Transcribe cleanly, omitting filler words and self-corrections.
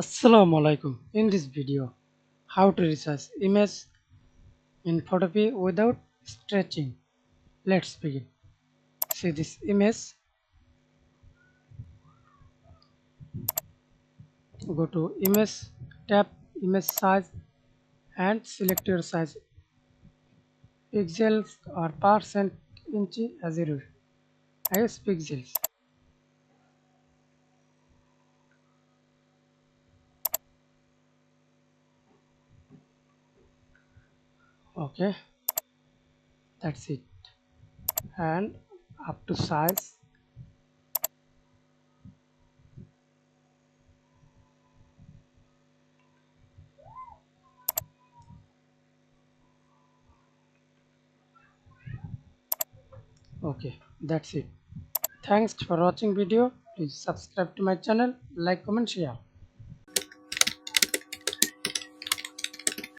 Assalamu Walaikum. In this video, how to resize image in photopea without stretching. Let's begin. See this image. Go to image, tap image size and select your size. Pixels or percent inch as you wish. I use pixels. Okay, that's it. And up to size. Okay, that's it. Thanks for watching video. Please subscribe to my channel, like, comment, share.